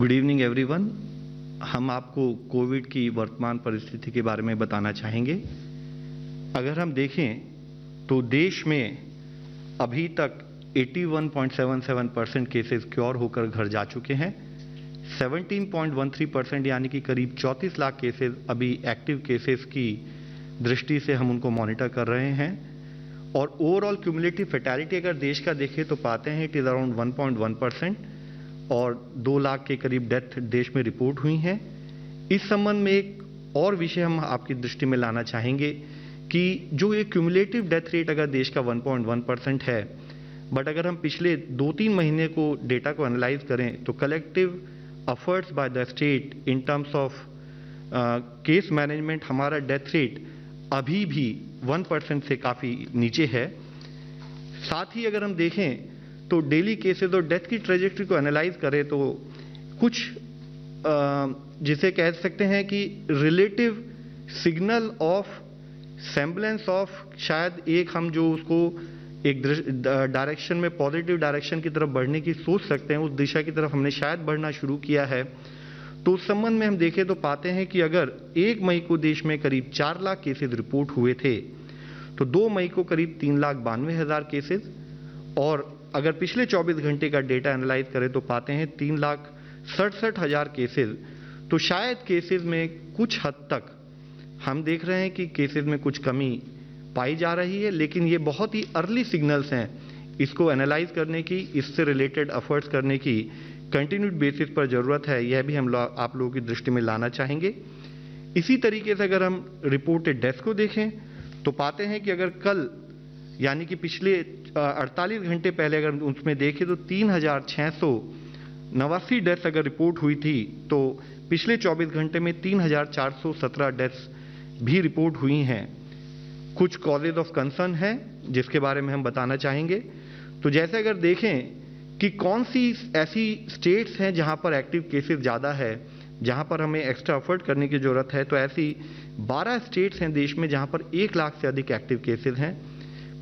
Good evening everyone. हम आपको Covid की वर्तमान परिस्थिति के बारे में बताना चाहेंगे। अगर हम देखें तो देश में अभी तक 81.77% केसेस क्योर होकर घर जा चुके हैं। 17.13% यानी कि करीब 34 लाख केसेस अभी एक्टिव केसेस की दृष्टि से हम उनको मॉनिटर कर रहे हैं। और ओवरऑल क्यूमुलेटिव फैटेलिटी अगर देश का देखें तो पाते हैं इट इज़ अराउंड 1.1% और 2 लाख के करीब डेथ देश में रिपोर्ट हुई हैं। इस संबंध में एक और विषय हम आपकी दृष्टि में लाना चाहेंगे कि जो ये क्यूमुलेटिव डेथ रेट अगर देश का 1.1% है, बट अगर हम पिछले 2-3 महीने को डेटा को एनालाइज करें तो collective efforts by the state in terms of case management हमारा डेथ रेट अभी भी 1% से काफ़ी नीचे है। साथ ही अगर हम देखें तो डेली केसेस और डेथ की ट्रेजेक्टरी को एनालाइज करें तो कुछ जिसे कह सकते हैं कि relative signal of semblance of, शायद एक हम जो उसको एक डायरेक्शन में पॉजिटिव डायरेक्शन की तरफ बढ़ने की सोच सकते हैं, उस दिशा की तरफ हमने शायद बढ़ना शुरू किया है। तो उस संबंध में हम देखें तो पाते हैं कि अगर 1 मई को देश में करीब 4 लाख केसेस रिपोर्ट हुए थे तो 2 मई को करीब 3,92,000 केसेस, और अगर पिछले 24 घंटे का डेटा एनालाइज करें तो पाते हैं 3,67,000 केसेस। तो शायद केसेस में कुछ हद तक हम देख रहे हैं कि केसेस में कुछ कमी पाई जा रही है, लेकिन ये बहुत ही अर्ली सिग्नल्स हैं। इसको एनालाइज करने की, इससे रिलेटेड एफर्ट्स करने की कंटिन्यूड बेसिस पर ज़रूरत है, यह भी हम आप लोगों की दृष्टि में लाना चाहेंगे। इसी तरीके से अगर हम रिपोर्टेड डेथ्स को देखें तो पाते हैं कि अगर कल यानी कि पिछले 48 घंटे पहले अगर उसमें देखें तो 3,689 डेथ्स अगर रिपोर्ट हुई थी, तो पिछले 24 घंटे में 3,417 डेथ्स भी रिपोर्ट हुई हैं। कुछ कॉजेज ऑफ कंसर्न हैं जिसके बारे में हम बताना चाहेंगे। तो जैसे अगर देखें कि कौन सी ऐसी स्टेट्स हैं जहां पर एक्टिव केसेस ज़्यादा है, जहां पर हमें एक्स्ट्रा एफर्ट करने की ज़रूरत है, तो ऐसी 12 स्टेट्स हैं देश में जहां पर 1 लाख से अधिक एक्टिव केसेस हैं।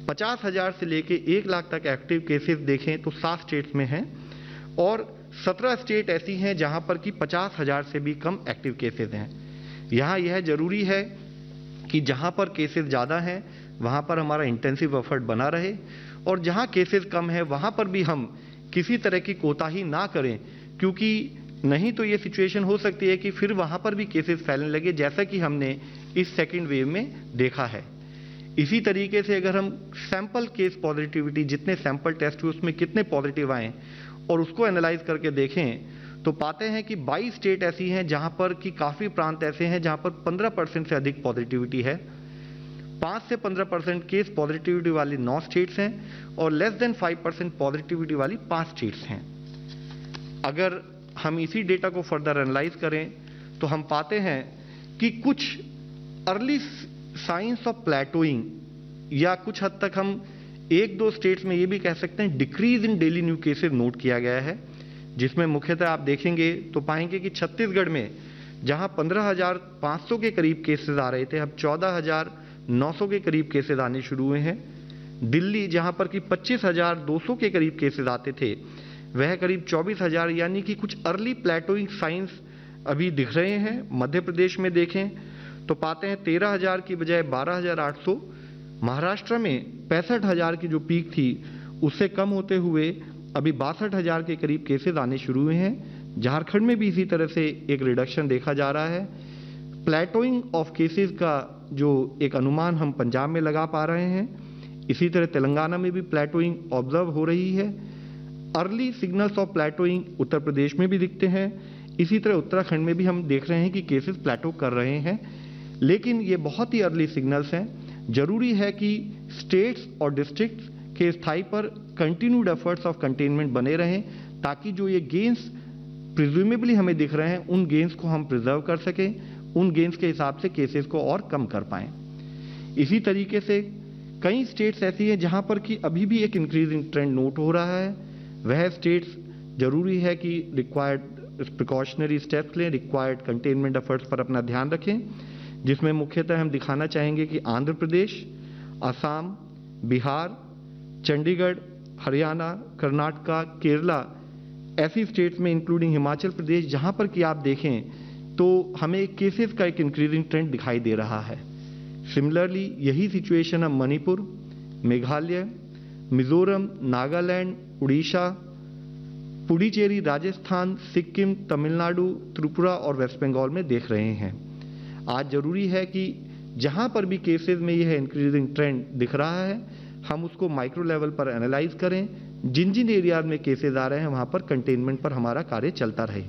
50,000 से लेके 1 लाख तक एक्टिव केसेस देखें तो 7 स्टेट्स में हैं, और 17 स्टेट ऐसी हैं जहां पर कि 50,000 से भी कम एक्टिव केसेस हैं। यहाँ यह जरूरी है कि जहां पर केसेस ज़्यादा हैं वहां पर हमारा इंटेंसिव एफर्ट बना रहे, और जहां केसेस कम है वहां पर भी हम किसी तरह की कोताही ना करें, क्योंकि नहीं तो ये सिचुएशन हो सकती है कि फिर वहां पर भी केसेस फैलने लगे, जैसा कि हमने इस सेकेंड वेव में देखा है। इसी तरीके से अगर हम सैंपल केस पॉजिटिविटी, जितने सैंपल टेस्ट हुए उसमें कितने पॉजिटिव आए और उसको एनालाइज करके देखें तो पाते हैं कि 22 स्टेट ऐसी हैं जहां पर कि काफ़ी प्रांत ऐसे हैं जहां पर 15% से अधिक पॉजिटिविटी है। 5 से 15% केस पॉजिटिविटी वाली 9 स्टेट्स हैं और लेस देन 5% पॉजिटिविटी वाली 5 स्टेट्स हैं। अगर हम इसी डेटा को फर्दर एनालाइज करें तो हम पाते हैं कि कुछ अर्ली साइंस ऑफ प्लेटोइंग, या कुछ हद तक हम 1-2 स्टेट्स में ये भी कह सकते हैं decrease in daily new cases note किया गया है, जिसमें मुख्यतः आप देखेंगे तो पाएंगे कि छत्तीसगढ़ में जहां 15,500 के करीब केसेस आ रहे थे, अब 14,900 के करीब केसेस आने शुरू हुए हैं। दिल्ली जहां पर कि 25,200 के करीब केसेस आते थे, वह करीब 24,000, यानी कि कुछ अर्ली प्लेटोइंग साइंस अभी दिख रहे हैं। मध्य प्रदेश में देखें तो पाते हैं 13,000 की बजाय 12,800। महाराष्ट्र में 65,000 की जो पीक थी उससे कम होते हुए अभी 62,000 के करीब केसेस आने शुरू हुए हैं। झारखंड में भी इसी तरह से एक रिडक्शन देखा जा रहा है। प्लेटोइंग ऑफ केसेस का जो एक अनुमान हम पंजाब में लगा पा रहे हैं, इसी तरह तेलंगाना में भी प्लेटोइंग ऑब्जर्व हो रही है। Early signals of प्लेटोइंग Uttar Pradesh में भी दिखते हैं। इसी तरह उत्तराखंड में भी हम देख रहे हैं कि केसेस प्लेटो कर रहे हैं, लेकिन ये बहुत ही अर्ली सिग्नल्स हैं। जरूरी है कि स्टेट्स और डिस्ट्रिक्ट्स के स्थाई पर कंटिन्यूड एफर्ट्स ऑफ कंटेनमेंट बने रहें, ताकि जो ये गेन्स प्रिज्यूमेबली हमें दिख रहे हैं उन गेन्स को हम प्रिजर्व कर सकें, उन गेन्स के हिसाब से केसेस को और कम कर पाएं। इसी तरीके से कई स्टेट्स ऐसी हैं जहां पर कि अभी भी एक इंक्रीजिंग ट्रेंड नोट हो रहा है। वह स्टेट्स जरूरी है कि रिक्वायर्ड प्रिकॉशनरी स्टेप्स लें, रिक्वायर्ड कंटेनमेंट एफर्ट्स पर अपना ध्यान रखें, जिसमें मुख्यतः हम दिखाना चाहेंगे कि आंध्र प्रदेश, असम, बिहार, चंडीगढ़, हरियाणा, कर्नाटका, केरला ऐसी स्टेट्स में इंक्लूडिंग हिमाचल प्रदेश जहां पर कि आप देखें तो हमें केसेस का एक इंक्रीजिंग ट्रेंड दिखाई दे रहा है। सिमिलरली यही सिचुएशन अब मणिपुर, मेघालय, मिजोरम, नागालैंड, उड़ीसा, पुडुचेरी, राजस्थान, सिक्किम, तमिलनाडु, त्रिपुरा और वेस्ट बंगाल में देख रहे हैं। आज जरूरी है कि जहां पर भी केसेस में यह इंक्रीजिंग ट्रेंड दिख रहा है, हम उसको माइक्रो लेवल पर एनालाइज करें। जिन जिन एरियाज में केसेस आ रहे हैं वहां पर कंटेनमेंट पर हमारा कार्य चलता रहे।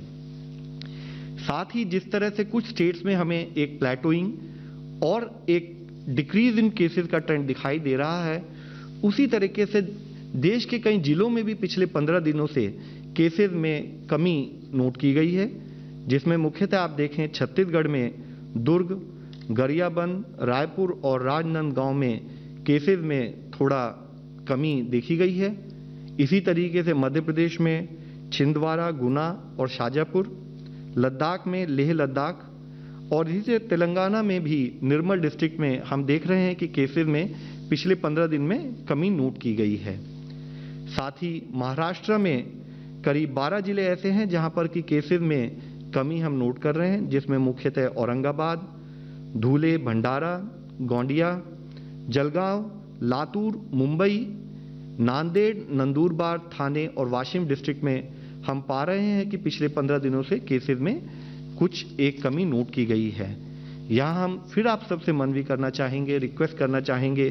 साथ ही जिस तरह से कुछ स्टेट्स में हमें एक प्लेटोइंग और एक डिक्रीज इन केसेस का ट्रेंड दिखाई दे रहा है, उसी तरीके से देश के कई जिलों में भी पिछले 15 दिनों से केसेस में कमी नोट की गई है, जिसमें मुख्यतः आप देखें छत्तीसगढ़ में दुर्ग, गरियाबंद, रायपुर और राजनांदगांव में केसेस में थोड़ा कमी देखी गई है। इसी तरीके से मध्य प्रदेश में छिंदवाड़ा, गुना और शाजापुर, लद्दाख में लेह लद्दाख और इसी से तेलंगाना में भी निर्मल डिस्ट्रिक्ट में हम देख रहे हैं कि केसेस में पिछले 15 दिन में कमी नोट की गई है। साथ ही महाराष्ट्र में करीब 12 जिले ऐसे हैं जहां पर कि केसेस में कमी हम नोट कर रहे हैं, जिसमें मुख्यतः औरंगाबाद, धुले, भंडारा, गोंडिया, जलगांव, लातूर, मुंबई, नांदेड़, नंदुरबार, थाने और वाशिम डिस्ट्रिक्ट में हम पा रहे हैं कि पिछले 15 दिनों से केसेस में कुछ एक कमी नोट की गई है। यहाँ हम फिर आप सबसे मनवी करना चाहेंगे, रिक्वेस्ट करना चाहेंगे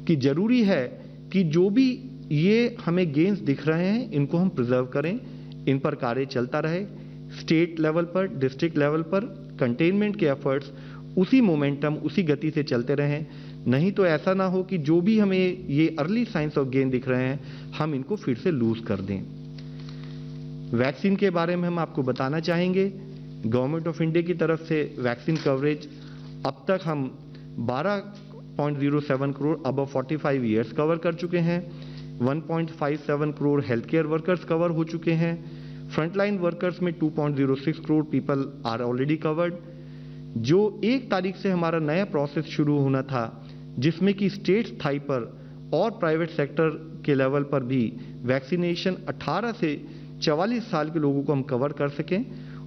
कि जरूरी है कि जो भी ये हमें गेन्स दिख रहे हैं इनको हम प्रिजर्व करें, इन पर कार्य चलता रहे। स्टेट लेवल पर, डिस्ट्रिक्ट लेवल पर कंटेनमेंट के एफर्ट्स उसी मोमेंटम, उसी गति से चलते रहें, नहीं तो ऐसा ना हो कि जो भी हमें ये अर्ली साइंस ऑफ गेन दिख रहे हैं हम इनको फिर से लूज कर दें। वैक्सीन के बारे में हम आपको बताना चाहेंगे, गवर्नमेंट ऑफ इंडिया की तरफ से वैक्सीन कवरेज अब तक हम 12.07 करोड़ अबव 45 ईयर्स कवर कर चुके हैं। 1.57 crore health care workers cover हो चुके हैं। फ्रंटलाइन वर्कर्स में 2.06 crore people are already covered. जो 1 तारीख से हमारा नया प्रोसेस शुरू होना था, जिसमें कि स्टेट स्थाई पर और प्राइवेट सेक्टर के लेवल पर भी वैक्सीनेशन 18 से 44 साल के लोगों को हम कवर कर सकें,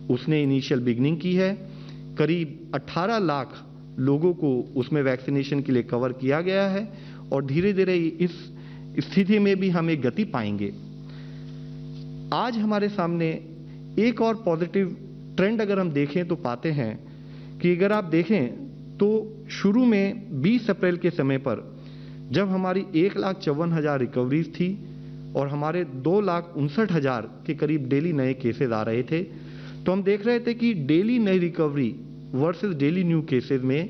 उसने इनिशियल बिगनिंग की है। करीब 18 लाख लोगों को उसमें वैक्सीनेशन के लिए कवर किया गया है और धीरे धीरे इस स्थिति में भी हम एक गति पाएंगे। आज हमारे सामने एक और पॉजिटिव ट्रेंड अगर हम देखें तो पाते हैं कि अगर आप देखें तो शुरू में 20 अप्रैल के समय पर जब हमारी 1,54,000 रिकवरीज थी और हमारे 2,59,000 के करीब डेली नए केसेस आ रहे थे, तो हम देख रहे थे कि डेली नई recovery versus daily new cases में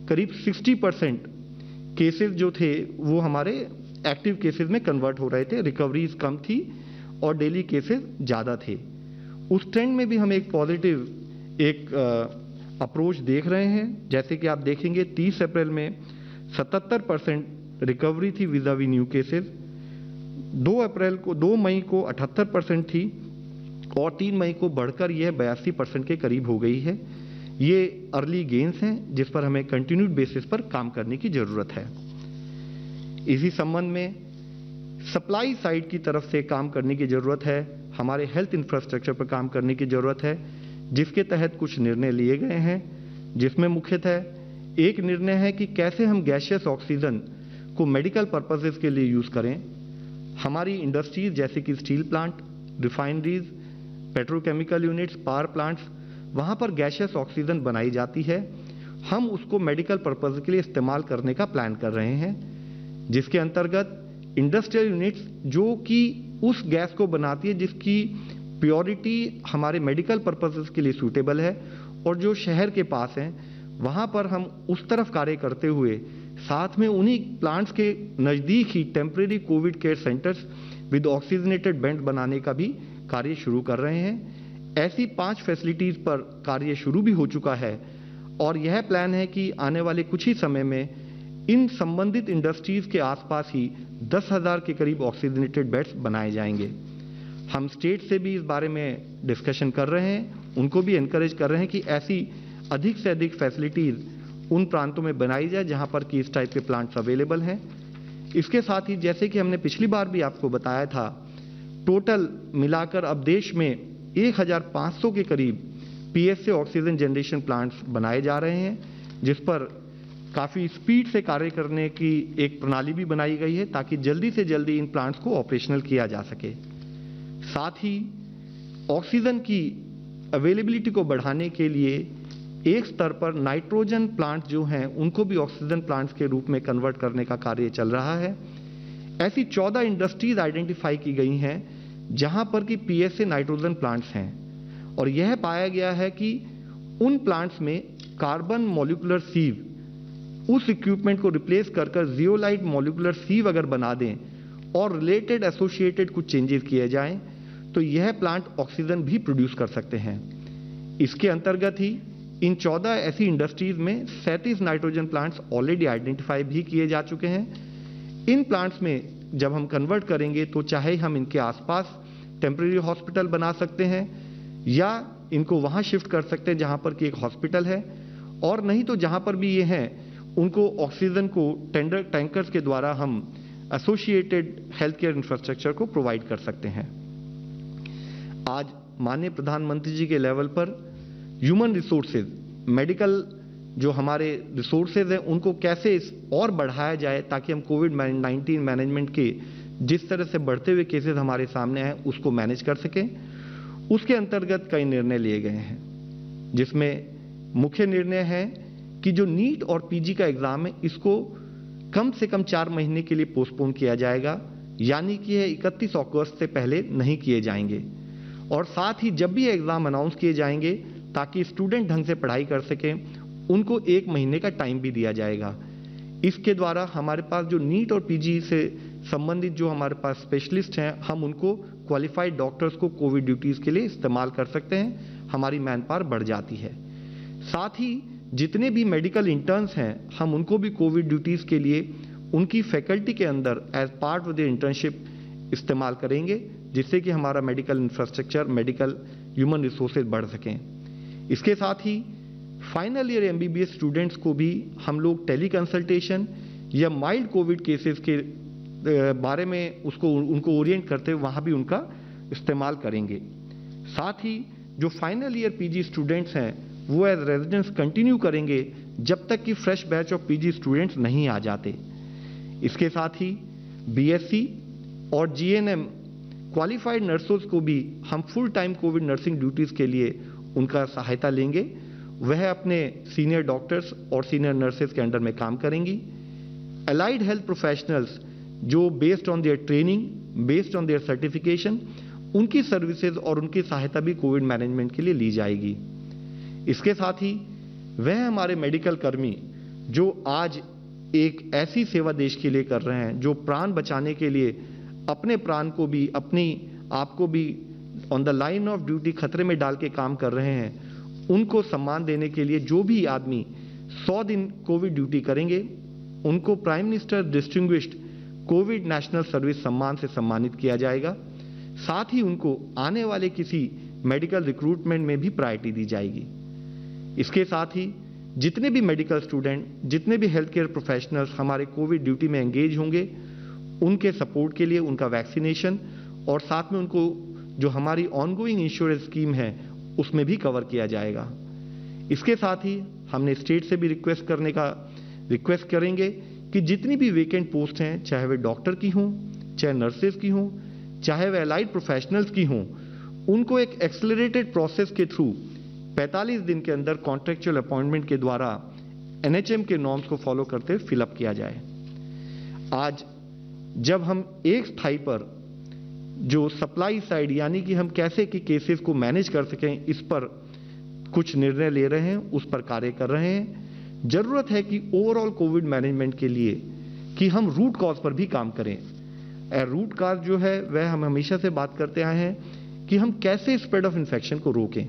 करीब 60% केसेस जो थे वो हमारे एक्टिव केसेस में कन्वर्ट हो रहे थे। रिकवरीज कम थी और डेली केसेस ज़्यादा थे। उस ट्रेंड में भी हम एक पॉजिटिव अप्रोच देख रहे हैं। जैसे कि आप देखेंगे 30 अप्रैल में 77% रिकवरी थी विज़ावी न्यू केसेस, 2 मई को 78% थी और 3 मई को बढ़कर यह 82% के करीब हो गई है। ये अर्ली गेन्स हैं जिस पर हमें कंटिन्यूड बेसिस पर काम करने की जरूरत है। इसी संबंध में सप्लाई साइड की तरफ से काम करने की जरूरत है, हमारे हेल्थ इंफ्रास्ट्रक्चर पर काम करने की जरूरत है, जिसके तहत कुछ निर्णय लिए गए हैं, जिसमें मुख्यतः एक निर्णय है कि कैसे हम गैसियस ऑक्सीजन को मेडिकल पर्पसेस के लिए यूज करें। हमारी इंडस्ट्रीज जैसे कि steel plant, refineries, petrochemical units, power plants, वहां पर गैसियस ऑक्सीजन बनाई जाती है, हम उसको मेडिकल पर्पज के लिए इस्तेमाल करने का प्लान कर रहे हैं, जिसके अंतर्गत इंडस्ट्रियल यूनिट्स जो कि उस गैस को बनाती है जिसकी प्योरिटी हमारे मेडिकल पर्पसेस के लिए सूटेबल है और जो शहर के पास हैं वहां पर हम उस तरफ कार्य करते हुए साथ में उन्हीं प्लांट्स के नजदीक ही temporary covid care centres with oxygenated bed बनाने का भी कार्य शुरू कर रहे हैं। ऐसी 5 फैसिलिटीज पर कार्य शुरू भी हो चुका है और यह प्लान है कि आने वाले कुछ ही समय में इन संबंधित इंडस्ट्रीज के आसपास ही 10,000 के करीब ऑक्सीजनेटेड बेड्स बनाए जाएंगे। हम स्टेट से भी इस बारे में डिस्कशन कर रहे हैं, उनको भी एनकरेज कर रहे हैं कि ऐसी अधिक से अधिक फैसिलिटीज उन प्रांतों में बनाई जाए जहां पर कि इस टाइप के प्लांट्स अवेलेबल हैं। इसके साथ ही जैसे कि हमने पिछली बार भी आपको बताया था, टोटल मिलाकर अब देश में 1500 के करीब पीएसए ऑक्सीजन जनरेशन प्लांट्स बनाए जा रहे हैं, जिस पर काफ़ी स्पीड से कार्य करने की एक प्रणाली भी बनाई गई है ताकि जल्दी से जल्दी इन प्लांट्स को ऑपरेशनल किया जा सके। साथ ही ऑक्सीजन की अवेलेबिलिटी को बढ़ाने के लिए एक स्तर पर नाइट्रोजन प्लांट जो हैं उनको भी ऑक्सीजन प्लांट्स के रूप में कन्वर्ट करने का कार्य चल रहा है। ऐसी 14 इंडस्ट्रीज आइडेंटिफाई की गई हैं जहां पर कि पीएसए नाइट्रोजन प्लांट्स हैं, और यह पाया गया है कि उन प्लांट्स में कार्बन मॉलिक्यूलर सीव उस इक्विपमेंट को रिप्लेस कर जियोलाइट मॉलिक्यूलर सीव अगर बना दें और रिलेटेड एसोसिएटेड कुछ चेंजेस किए जाएं तो यह प्लांट ऑक्सीजन भी प्रोड्यूस कर सकते हैं। इसके अंतर्गत ही इन 14 ऐसी इंडस्ट्रीज में 37 नाइट्रोजन प्लांट्स ऑलरेडी आइडेंटिफाई भी किए जा चुके हैं। इन प्लांट्स में जब हम कन्वर्ट करेंगे तो चाहे हम इनके आसपास टेम्परेरी हॉस्पिटल बना सकते हैं या इनको वहां शिफ्ट कर सकते हैं जहां पर कि एक हॉस्पिटल है, और नहीं तो जहां पर भी ये हैं उनको ऑक्सीजन को टैंकर्स के द्वारा हम एसोसिएटेड हेल्थ केयर इंफ्रास्ट्रक्चर को प्रोवाइड कर सकते हैं। आज माननीय प्रधानमंत्री जी के लेवल पर ह्यूमन रिसोर्सेज, मेडिकल जो हमारे रिसोर्सेज हैं उनको कैसे और बढ़ाया जाए ताकि हम कोविड-19 मैनेजमेंट के जिस तरह से बढ़ते हुए केसेस हमारे सामने हैं उसको मैनेज कर सकें, उसके अंतर्गत कई निर्णय लिए गए हैं, जिसमें मुख्य निर्णय है कि जो नीट और पीजी का एग्जाम है इसको कम से कम 4 महीने के लिए पोस्टपोन किया जाएगा, यानी कि यह 31 अगस्त से पहले नहीं किए जाएंगे। और साथ ही जब भी एग्जाम अनाउंस किए जाएंगे ताकि स्टूडेंट ढंग से पढ़ाई कर सकें, उनको 1 महीने का टाइम भी दिया जाएगा। इसके द्वारा हमारे पास जो नीट और पीजी से संबंधित जो हमारे पास स्पेशलिस्ट हैं, हम उनको क्वालिफाइड डॉक्टर्स को कोविड ड्यूटीज के लिए इस्तेमाल कर सकते हैं, हमारी मैन पावर बढ़ जाती है। साथ ही जितने भी मेडिकल इंटर्न्स हैं हम उनको भी कोविड ड्यूटीज के लिए उनकी फैकल्टी के अंदर as part of the internship इस्तेमाल करेंगे, जिससे कि हमारा medical infrastructure, medical human resources बढ़ सकें। इसके साथ ही फाइनल ईयर एमबीबीएस स्टूडेंट्स को भी हम लोग टेली कंसल्टेशन या माइल्ड कोविड केसेस के बारे में उनको ओरिएंट करते हुए वहां भी उनका इस्तेमाल करेंगे। साथ ही जो फाइनल ईयर पीजी स्टूडेंट्स हैं वो एज रेजिडेंट्स कंटिन्यू करेंगे जब तक कि fresh batch of PG students नहीं आ जाते। इसके साथ ही बीएससी और जीएनएम क्वालिफाइड नर्सों को भी हम full time Covid nursing duties के लिए उनका सहायता लेंगे। वह अपने सीनियर डॉक्टर्स और सीनियर नर्सेज के अंडर में काम करेंगी। अलाइड हेल्थ प्रोफेशनल्स जो based on their training, based on their certification, उनकी सर्विसेज और उनकी सहायता भी कोविड मैनेजमेंट के लिए ली जाएगी। इसके साथ ही वह हमारे मेडिकल कर्मी जो आज एक ऐसी सेवा देश के लिए कर रहे हैं, जो प्राण बचाने के लिए अपने प्राण को भी, अपनी आप को भी on the line of duty खतरे में डाल के काम कर रहे हैं, उनको सम्मान देने के लिए जो भी आदमी 100 दिन कोविड ड्यूटी करेंगे उनको prime minister distinguished Covid national service सम्मान से सम्मानित किया जाएगा। साथ ही उनको आने वाले किसी मेडिकल रिक्रूटमेंट में भी प्रायोरिटी दी जाएगी। इसके साथ ही जितने भी मेडिकल स्टूडेंट, जितने भी हेल्थ केयर प्रोफेशनल्स हमारे कोविड ड्यूटी में एंगेज होंगे, उनके सपोर्ट के लिए उनका वैक्सीनेशन और साथ में उनको जो हमारी ऑनगोइंग इंश्योरेंस स्कीम है उसमें भी कवर किया जाएगा। इसके साथ ही हमने स्टेट से भी रिक्वेस्ट करेंगे कि जितनी भी वेकेंट पोस्ट हैं, चाहे वे डॉक्टर की हों, चाहे नर्सेज की हों, चाहे वे अलाइड प्रोफेशनल्स की हों, उनको एक एक्सेलरेटेड प्रोसेस के थ्रू 45 दिन के अंदर कॉन्ट्रेक्चुअल अपॉइंटमेंट के द्वारा एनएचएम के नॉर्म्स को फॉलो करते हुए फिलअप किया जाए। आज जब हम एक स्थाई पर जो सप्लाई साइड यानी कि हम कैसे कि केसेस को मैनेज कर सकें, इस पर कुछ निर्णय ले रहे हैं, उस पर कार्य कर रहे हैं। जरूरत है कि ओवरऑल कोविड मैनेजमेंट के लिए कि हम रूट कॉज पर भी काम करें। रूट कॉज जो है वह हम हमेशा से बात करते आए हैं कि हम कैसे स्प्रेड ऑफ इन्फेक्शन को रोकें।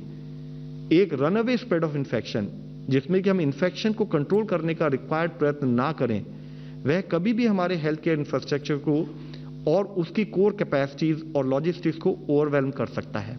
एक रनअवे स्प्रेड ऑफ इन्फेक्शन जिसमें कि हम इन्फेक्शन को कंट्रोल करने का रिक्वायर्ड प्रयत्न ना करें, वह कभी भी हमारे हेल्थ केयर इंफ्रास्ट्रक्चर को और उसकी कोर कैपेसिटीज और लॉजिस्टिक्स को ओवरवेल्म कर सकता है।